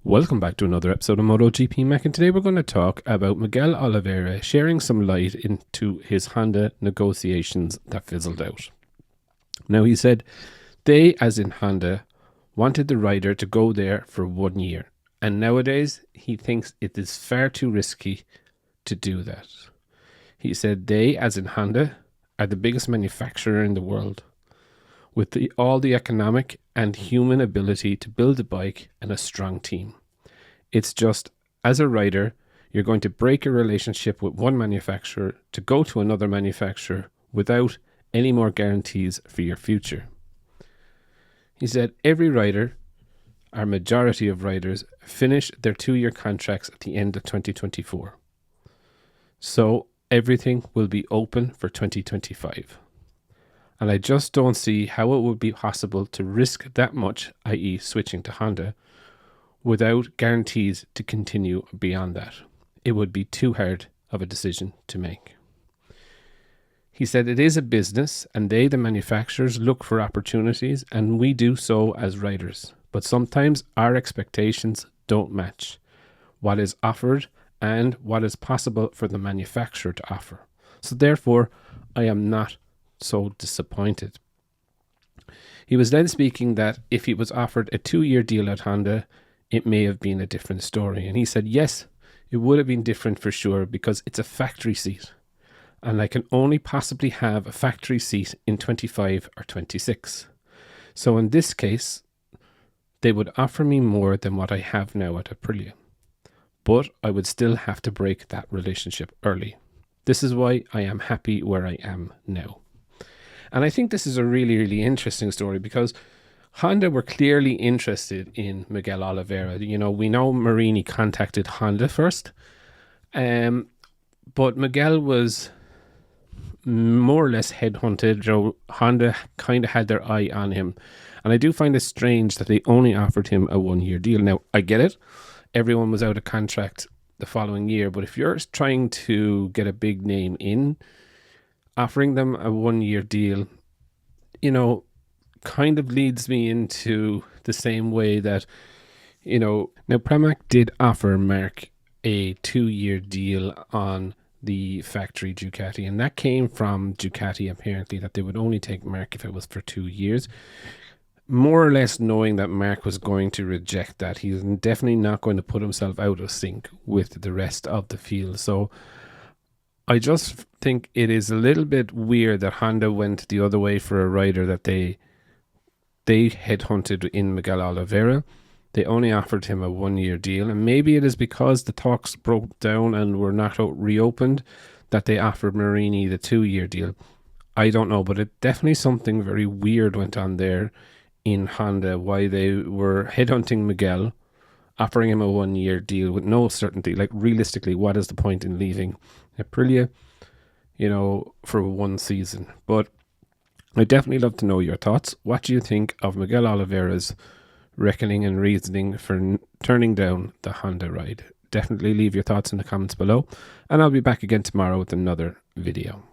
Welcome back to another episode of Motogp Mac, and today we're going to talk about Miguel Oliveira sharing some light into his Honda negotiations that fizzled out. Now, he said they, as in Honda, wanted the rider to go there for 1 year, and nowadays he thinks it is far too risky to do that. He said they, as in Honda, are the biggest manufacturer in the world, with all the economic and human ability to build a bike and a strong team. It's just, as a rider, you're going to break a relationship with one manufacturer to go to another manufacturer without any more guarantees for your future. He said every rider, our majority of riders, finish their 2-year contracts at the end of 2024. So everything will be open for 2025. And I just don't see how it would be possible to risk that much, i.e. switching to Honda, without guarantees to continue beyond that. It would be too hard of a decision to make. He said it is a business, and they, the manufacturers, look for opportunities, and we do so as riders. But sometimes our expectations don't match what is offered and what is possible for the manufacturer to offer. So therefore, I am not so disappointed. He was then speaking that if he was offered a 2-year deal at Honda, it may have been a different story. And he said, yes, it would have been different for sure, because it's a factory seat. And I can only possibly have a factory seat in 25 or 26. So in this case, they would offer me more than what I have now at Aprilia. But I would still have to break that relationship early. This is why I am happy where I am now. And I think this is a really, really interesting story, because Honda were clearly interested in Miguel Oliveira. You know, we know Marini contacted Honda first, but Miguel was more or less headhunted. Honda kind of had their eye on him. And I do find it strange that they only offered him a 1-year deal. Now, I get it. Everyone was out of contract the following year. But if you're trying to get a big name in, offering them a 1-year deal, you know, kind of leads me into the same way that, you know, now Pramac did offer Mark a 2-year deal on the factory Ducati, and that came from Ducati apparently, that they would only take Mark if it was for 2 years, more or less knowing that Mark was going to reject that. He's definitely not going to put himself out of sync with the rest of the field. So I just think it is a little bit weird that Honda went the other way for a rider that they headhunted in Miguel Oliveira. They only offered him a 1-year deal, and maybe it is because the talks broke down and were not reopened that they offered Marini the 2-year deal. I don't know, but it definitely something very weird went on there in Honda, why they were headhunting Miguel, offering him a 1-year deal with no certainty. Like, realistically, what is the point in leaving Aprilia, you know, for 1 season? But I'd definitely love to know your thoughts. What do you think of Miguel Oliveira's reckoning and reasoning for turning down the Honda ride? Definitely leave your thoughts in the comments below, and I'll be back again tomorrow with another video.